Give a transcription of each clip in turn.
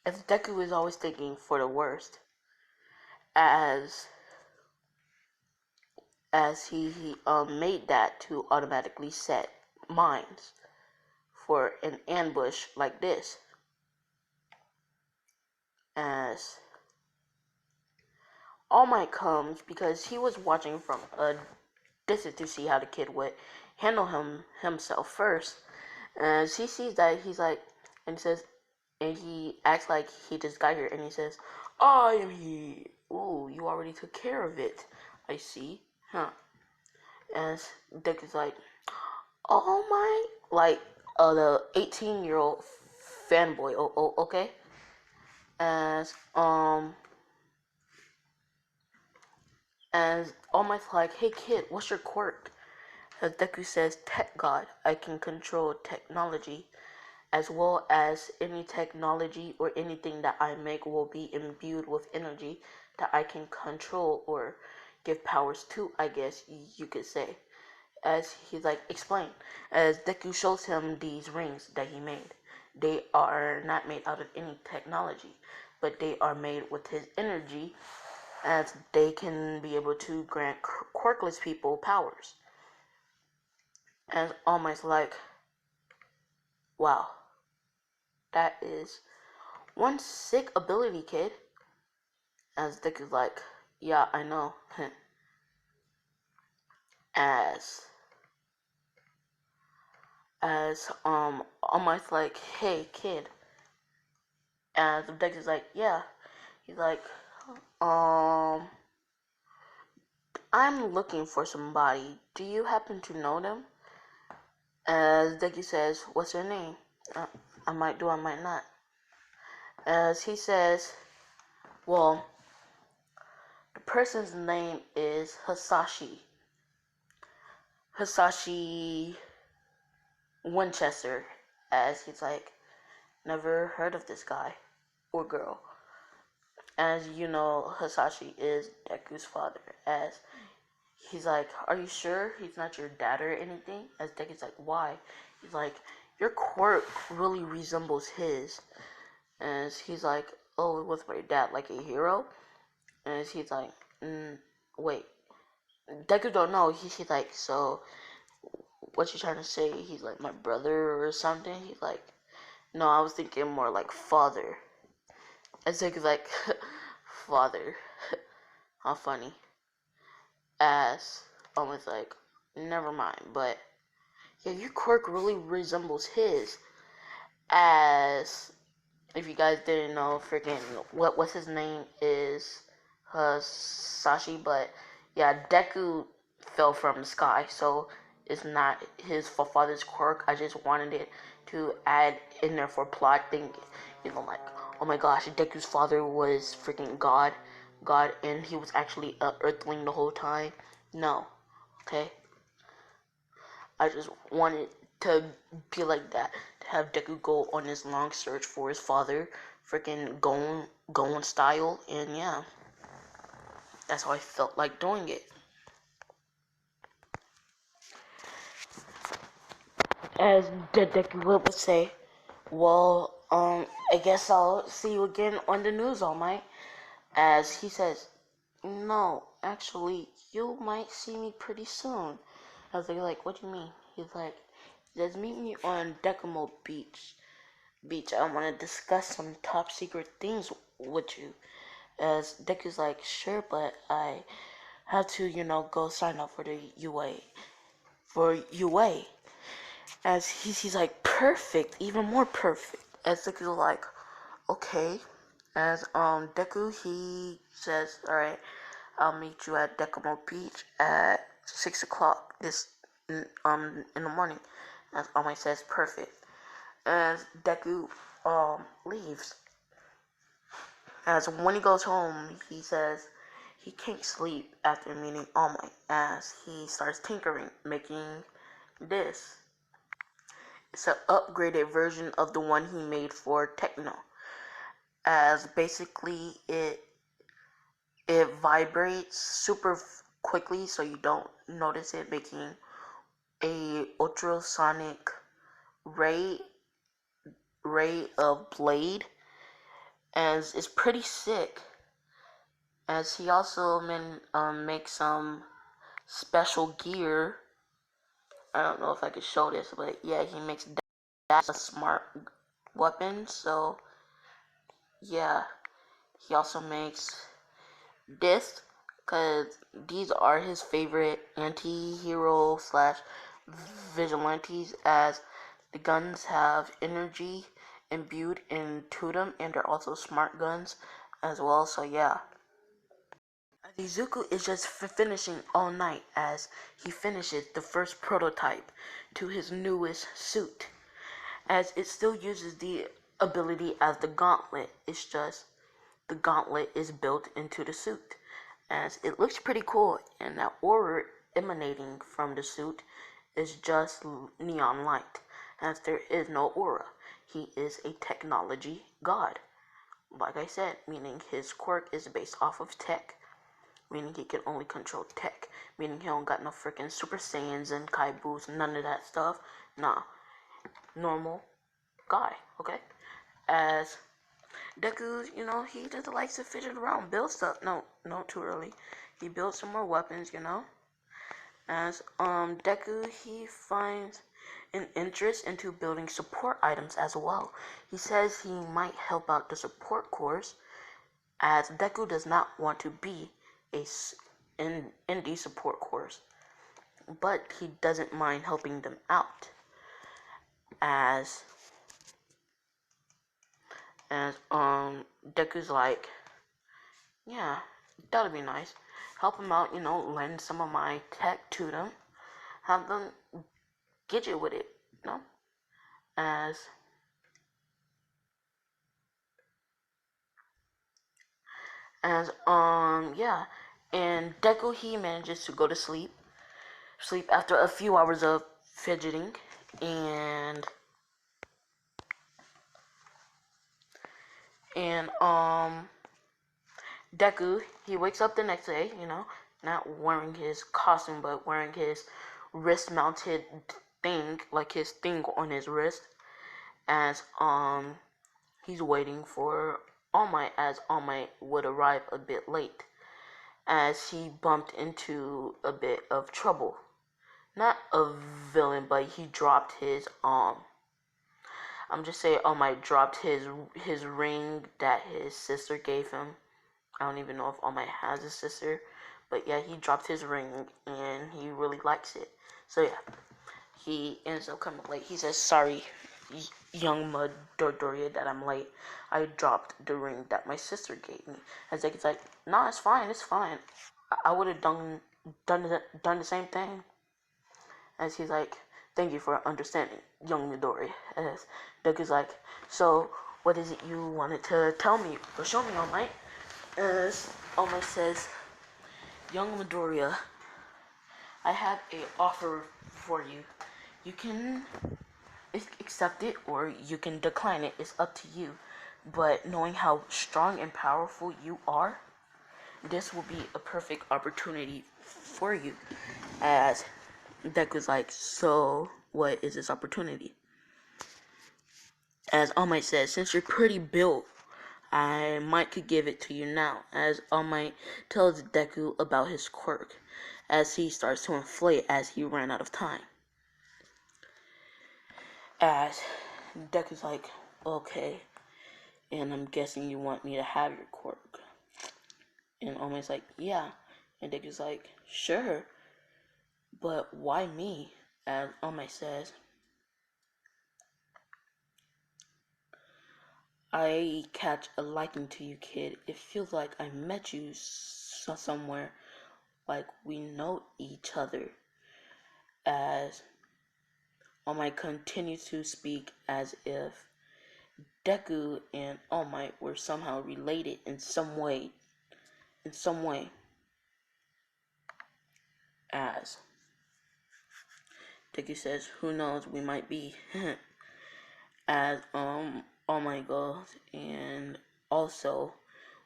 As Deku is always thinking for the worst, as he made that to automatically set mines for an ambush like this. As All Might comes because he was watching from a distance to see how the kid would handle himself first. As he sees that, he's like, and says, and he acts like he just got here, and he says, "I am he." Ooh, you already took care of it. I see, huh? As Dick is like, "Oh my!" Like the 18-year-old fanboy. Oh, okay. As as All Might's like, "Hey kid, what's your quirk?" As Deku says, "Tech God, I can control technology, as well as any technology or anything that I make will be imbued with energy that I can control or give powers to, I guess you could say." As he's like, "Explain." As Deku shows him these rings that he made. They are not made out of any technology, but they are made with his energy, as they can be able to grant quirkless people powers. And almost like, wow, that is one sick ability, kid. As Dick is like, "Yeah, I know." as almost like, "Hey kid." As Dick is like, "Yeah." He's like, um "I'm looking for somebody. Do you happen to know them?" As Dicky says, "What's your name?" I might do, I might not. As he says, "Well, the person's name is Hisashi Winchester." As he's like, "Never heard of this guy or girl." As you know, Hisashi is Deku's father. As he's like, "Are you sure he's not your dad or anything?" As Deku's like, "Why?" He's like, "Your quirk really resembles his." As he's like, "Oh, was my dad like a hero?" And he's like, "Wait." Deku don't know. He's like, "So what you trying to say? He's like my brother or something?" He's like, "No, I was thinking more like father." And Deku's like, "Father." How funny. As almost like, "Never mind." But yeah, your quirk really resembles his. As if you guys didn't know, freaking what's his name is Sashi, but yeah, Deku fell from the sky, so it's not his father's quirk. I just wanted it to add in there for plot thing, like, oh my gosh, Deku's father was freaking God, and he was actually a Earthling the whole time. No, okay. I just wanted to be like that, to have Deku go on this long search for his father, freaking going style, and yeah, that's how I felt like doing it. As the Deku would say, "Well, I guess I'll see you again on the news, All Might." As he says, "No, actually, you might see me pretty soon." I was like, "What do you mean?" He's like, "Just meet me on Dekamo Beach. I want to discuss some top secret things with you." As Deku's like, "Sure, but I have to, go sign up for the UA. For UA." As he's like, "Perfect, even more perfect." As Deku's like, "Okay." As Deku, he says, "All right, I'll meet you at Dekamo Beach at 6 o'clock in the morning." As Omai says, "Perfect." As Deku leaves. As when he goes home, he says he can't sleep after meeting All Might, as he starts tinkering, making this. It's an upgraded version of the one he made for Techno. As basically it vibrates super quickly, so you don't notice it, making a ultrasonic ray of blade. as it's pretty sick. As he also makes some special gear. I don't know if I could show this, but yeah, he makes that a smart weapon. So yeah, he also makes this because these are his favorite anti-hero slash vigilantes, as the guns have energy imbued into them, and they're also smart guns as well. So yeah, Izuku is just finishing all night as he finishes the first prototype to his newest suit, as it still uses the ability as the gauntlet. It's just the gauntlet is built into the suit, as it looks pretty cool, and that aura emanating from the suit is just neon light, as there is no aura. He is a technology god, like I said, meaning his quirk is based off of tech, meaning he can only control tech, meaning he don't got no freaking Super Saiyans and Kaibus, none of that stuff. Nah, normal guy, okay? As Deku, he just likes to fidget around, build stuff. No, too early. He builds some more weapons, As Deku, he finds an interest into building support items as well. He says he might help out the support course, as Deku does not want to be in the support course, but he doesn't mind helping them out. As Deku's like, yeah, that'd be nice. Help him out, lend some of my tech to them. Have them get you with it, As yeah. And Deku, he manages to go to sleep after a few hours of fidgeting, and and Deku, he wakes up the next day, not wearing his costume, but wearing his wrist-mounted thing, like his thing on his wrist, as he's waiting for All Might, as All Might would arrive a bit late, as he bumped into a bit of trouble. Not a villain, but he dropped his I'm just saying All Might dropped his ring that his sister gave him. I don't even know if All Might has a sister, but yeah, he dropped his ring and he really likes it. So yeah, he ends up coming late. He says, "Sorry, young Midoriya, that I'm late. I dropped the ring that my sister gave me." As he's like, "Nah, it's fine. It's fine. I would have done the same thing." As he's like, "Thank you for understanding, young Midori." As Deku's like, "So, what is it you wanted to tell me or show me, All Might?" As All Might says, "Young Midoriya, I have a offer for you. You can accept it or you can decline it. It's up to you. But knowing how strong and powerful you are, this will be a perfect opportunity for you." As Deku's like, "So, what is this opportunity?" As All Might says, "Since you're pretty built, I might could give it to you now." As All Might tells Deku about his quirk, as he starts to inflate as he ran out of time. As Deku's like, "Okay, and I'm guessing you want me to have your quirk." And All Might's like, "Yeah." And Deku's like, "Sure, but why me?" As All Might says, "I catch a liking to you, kid. It feels like I met you somewhere, like we know each other." As All Might continues to speak as if Deku and All Might were somehow related in some way. As Deku says, "Who knows, we might be." As All Might goes, "And also,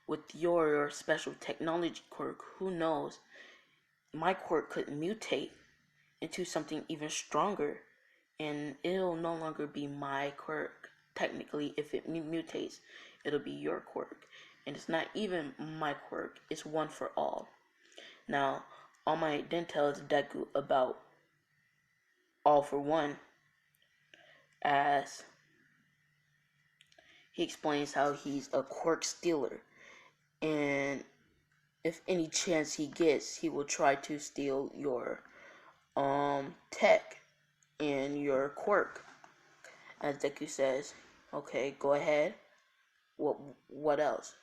with your special technology quirk, who knows, my quirk could mutate into something even stronger, and it'll no longer be my quirk." technically, if it mutates, it'll be your quirk. And it's not even my quirk, it's one for all. Now, All Might then tells Deku about All for One, as he explains how he's a quirk stealer, and if any chance he gets, he will try to steal your tech and your quirk. As Deku says, okay, go ahead. What else?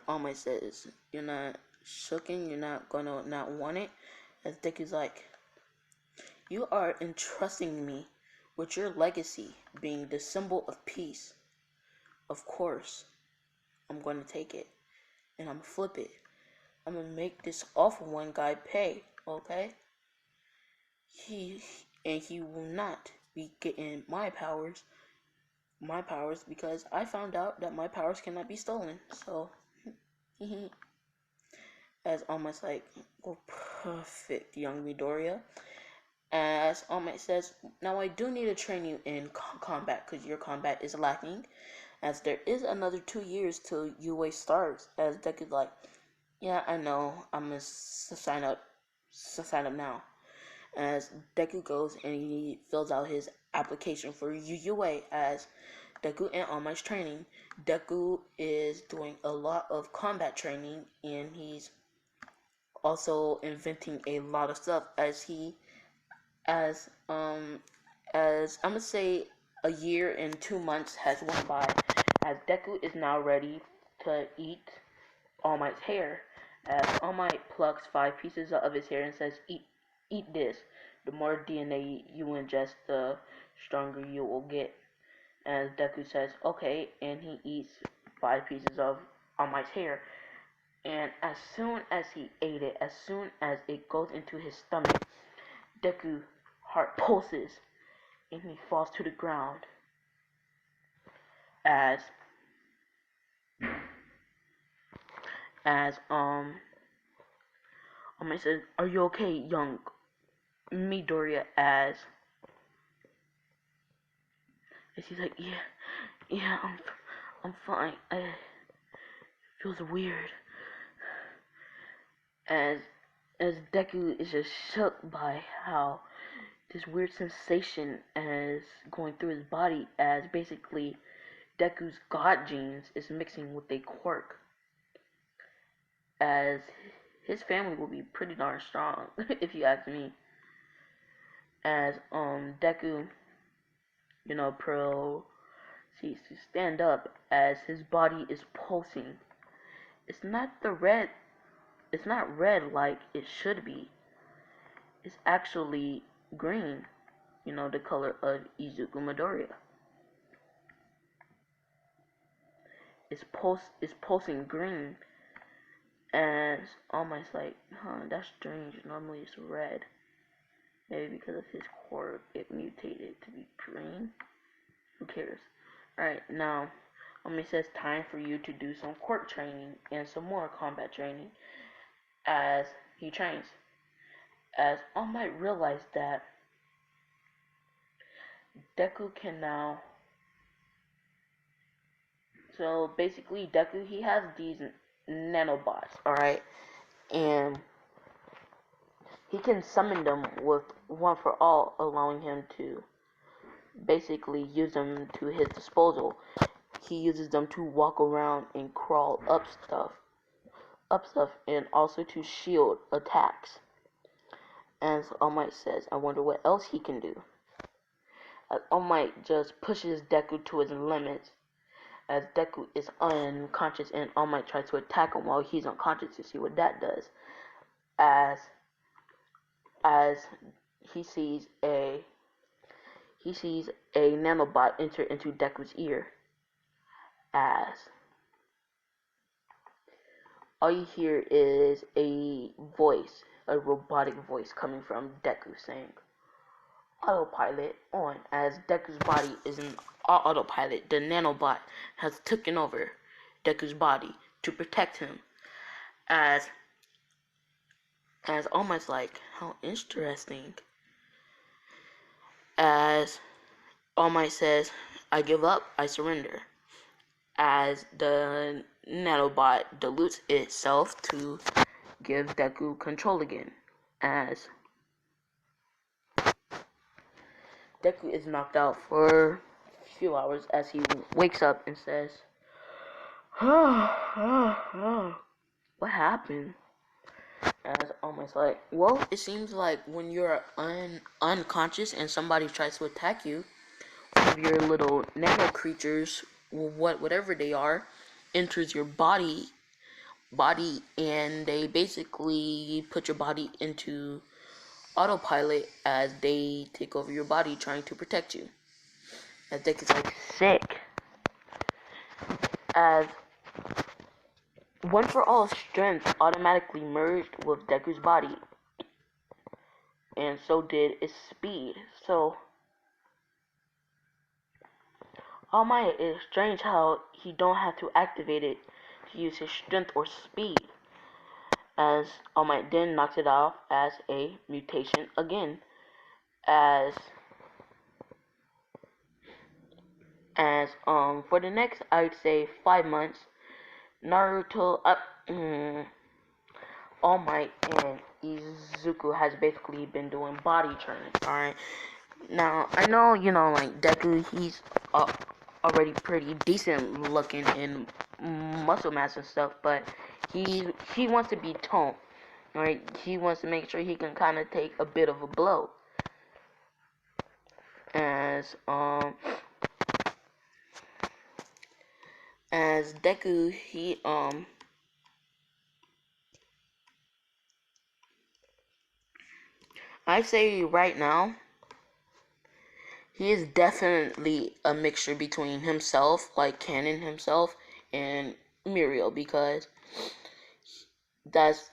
All Might says, you're not shooken, you're not gonna not want it. As Deku's like, you are entrusting me with your legacy being the symbol of peace. Of course, I'm going to take it. And I'm going to flip it. I'm going to make this awful one guy pay, okay? He will not be getting my powers because I found out that my powers cannot be stolen. So, as almost like, oh, perfect, young Midoriya. As All Might says, now I do need to train you in combat because your combat is lacking. As there is another 2 years till UA starts. As Deku's like, yeah, I know, I'm gonna sign up now. As Deku goes and he fills out his application for UA. As Deku and All Might's training, Deku is doing a lot of combat training, and he's also inventing a lot of stuff as I'm gonna say a year and 2 months has went by, as Deku is now ready to eat All Might's hair. As All Might plucks 5 pieces of his hair and says, eat this. The more DNA you ingest, the stronger you will get. As Deku says, okay, and he eats 5 pieces of All Might's hair. And as soon as he ate it, as soon as it goes into his stomach, Deku's heart pulses and he falls to the ground. As All Might says, are you okay, young Midoriya? As he's like, yeah, I'm fine. It feels weird. As Deku is just shook by how this weird sensation is going through his body, as basically Deku's god genes is mixing with a quirk. As his family will be pretty darn strong, if you ask me. As Deku, proceeds to stand up as his body is pulsing. It's not red like it should be. It's actually green, the color of Izuku Midoriya. It's pulsing green. As All Might's like, that's strange. Normally it's red. Maybe because of his quirk, it mutated to be green. Who cares? Alright, now, All Might says, time for you to do some quirk training and some more combat training. As he trains. As All Might realized that Deku can now. So basically, Deku, he has these nanobots, alright? And he can summon them with one for all, allowing him to basically use them to his disposal. He uses them to walk around and crawl up stuff, and also to shield attacks. And so All Might says, I wonder what else he can do. As All Might just pushes Deku to his limits, as Deku is unconscious, and All Might tries to attack him while he's unconscious to see what that does. As he sees a nanobot enter into Deku's ear. As all you hear is a robotic voice coming from Deku saying, autopilot on. As Deku's body is in autopilot, the nanobot has taken over Deku's body to protect him. As almost like, how interesting. As All Might says, I give up, I surrender. As the nanobot dilutes itself to give Deku control again. As Deku is knocked out for a few hours as he wakes up and says, what happened? As almost like, well, it seems like when you're unconscious and somebody tries to attack you, one of your little nano creatures, whatever they are, enters your body, and they basically put your body into autopilot as they take over your body, trying to protect you. As Deck is like sick. As One for All strength automatically merged with Deku's body, and so did its speed. So All Might, is strange how he don't have to activate it to use his strength or speed. As All Might then knocks it off as a mutation again. As for the next, I would say 5 months, Naruto All Might and Izuku has basically been doing body training. Alright. Now I know, like Deku, he's already pretty decent looking in muscle mass and stuff, but he wants to be toned. Right? He wants to make sure he can kind of take a bit of a blow. As Deku, I say right now, he is definitely a mixture between himself, like Canon himself, and Muriel, because that's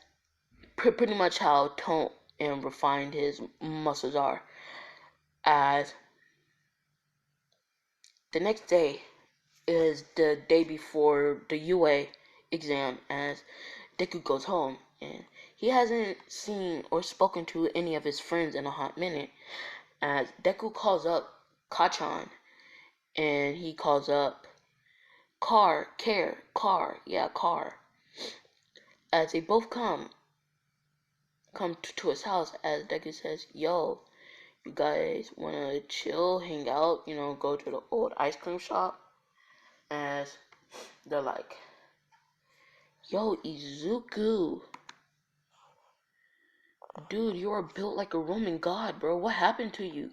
pretty much how toned and refined his muscles are. As the next day is the day before the UA exam, as Deku goes home, and he hasn't seen or spoken to any of his friends in a hot minute. As Deku calls up Kachan, and he calls up Car, as they both come to his house. As Deku says, yo, you guys wanna chill, hang out, go to the old ice cream shop? As they're like, yo, Izuku, dude, you are built like a Roman god, bro. What happened to you?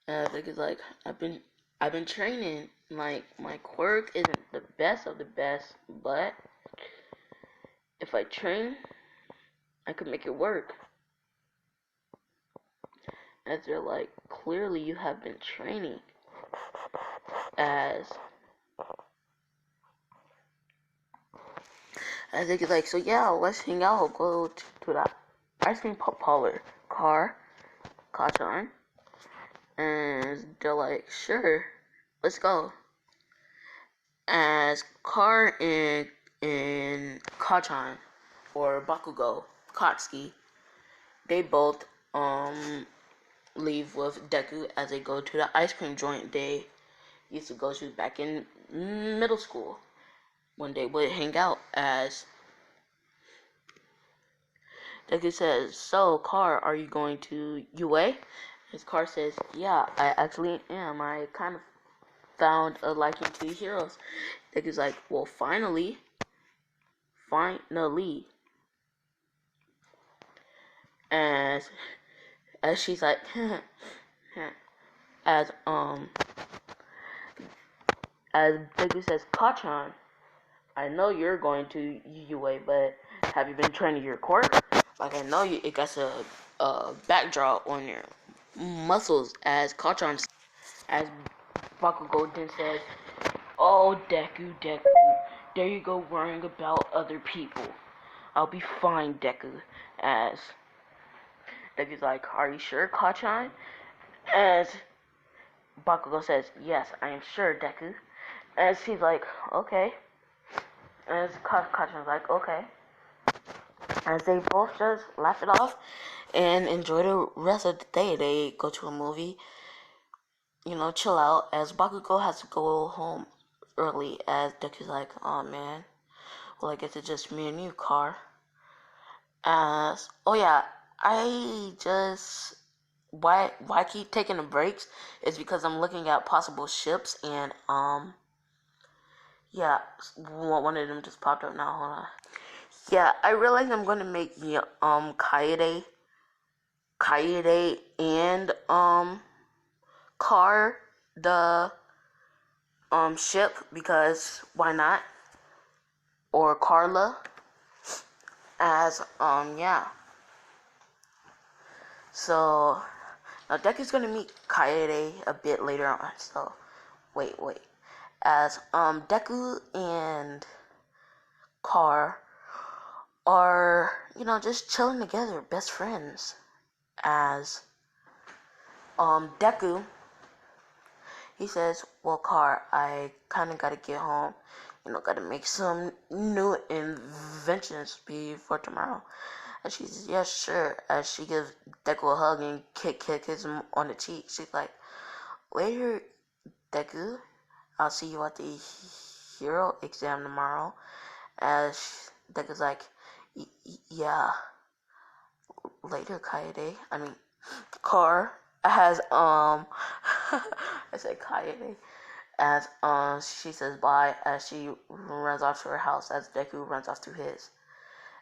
Deku's like, I've been training. Like, my quirk isn't the best of the best, but if I train, I could make it work. As they're like, clearly you have been training. As they get like, so yeah, let's hang out, go to the ice cream parlor, Kachan. And they're like, sure, let's go. As Car and Kachan, or Bakugo, Katsuki, they both leave with Deku as they go to the ice cream joint they used to go to back in middle school when they would hang out. As Deku says, so Car, are you going to UA? His Car says, yeah, I actually am. I kind of found a liking to heroes. Deku's like, well, finally. As she's like, as Deku says, Kachan, I know you're going to UA, but have you been training your core? Like, I know it got a backdraw on your muscles. As Kachan, as Bakugo then says, oh, Deku, there you go worrying about other people. I'll be fine, Deku. As Deku's like, are you sure, Kachan? As Bakugo says, yes, I am sure, Deku. As he's like, okay. As Kachan's like, okay. As they both just laugh it off and enjoy the rest of the day. They go to a movie chill out, as Bakugo has to go home early, as Deku's like, oh man, well I guess it's just me and you, car. As, oh yeah, I just, why I keep taking the breaks is because I'm looking at possible ships, and yeah, one of them just popped up now, hold on. Yeah, I realize I'm gonna make Kaede and Car the ship, because why not? Or Carla, as yeah. So now Deku's gonna meet Kaede a bit later on. So wait. As Deku and Car are, just chilling together, best friends. As Deku, he says, well, Car, I kind of gotta get home. Gotta make some new inventions before tomorrow. And she says, yeah, sure. As she gives Deku a hug and kisses him on the cheek. She's like, later, Deku, I'll see you at the hero exam tomorrow. As Deku's like, yeah, later, Kaede. I mean, Car has, I said Kaede. As she says bye, as she runs off to her house, as Deku runs off to his.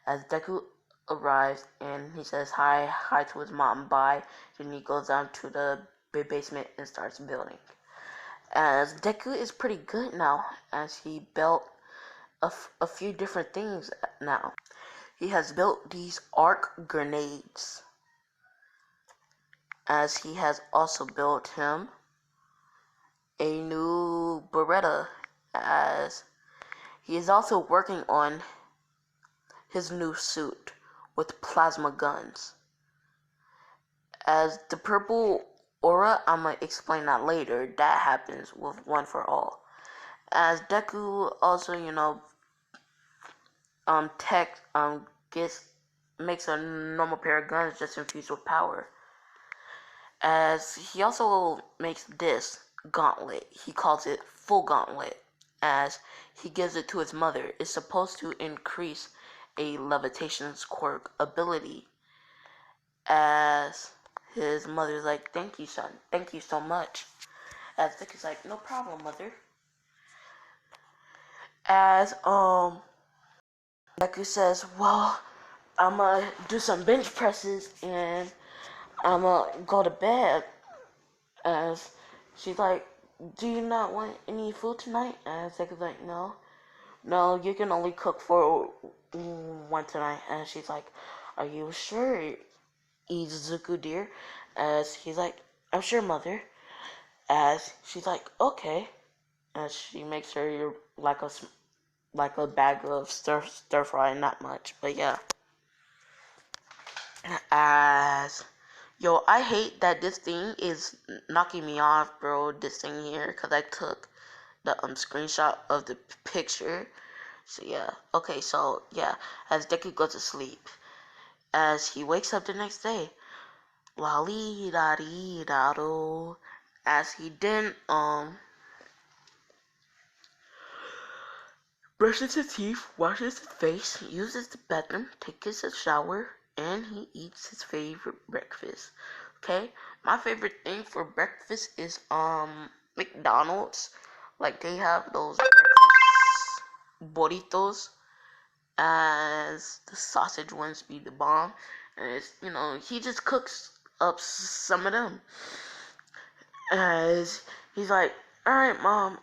As Deku arrives and he says hi to his mom, bye, then he goes down to the basement and starts building. As Deku is pretty good now, as he built a few different things now. He has built these arc grenades, as he has also built him a new Beretta, as he is also working on his new suit with plasma guns. As the purple aura, I'm gonna explain that later, that happens with One for All. As Deku also, tech makes a normal pair of guns just infused with power. As he also makes this gauntlet, he calls it Full Gauntlet, as he gives it to his mother. It's supposed to increase a levitation's quirk ability. As his mother's like, thank you, son, thank you so much. As Deku's like, no problem, mother. As Deku says, well, I'ma do some bench presses and I'ma go to bed. As she's like, do you not want any food tonight? And Deku's like, no, you can only cook for one tonight. And she's like, are you sure, Izuku dear? As he's like, I'm sure, mother. As she's like, okay. As she makes her like a bag of stir fry, not much, but yeah. As yo, I hate that this thing is knocking me off, bro. This thing here, cause I took the screenshot of the picture. So yeah, okay, so yeah. As Deku goes to sleep, as he wakes up the next day, lolly da dee da do, as he didn't brushes his teeth, washes his face, uses the bathroom, takes a shower, and he eats his favorite breakfast. Okay, my favorite thing for breakfast is McDonald's. Like they have those breakfast burritos, as the sausage ones be the bomb, and it's he just cooks up some of them. As he's like, all right, mom,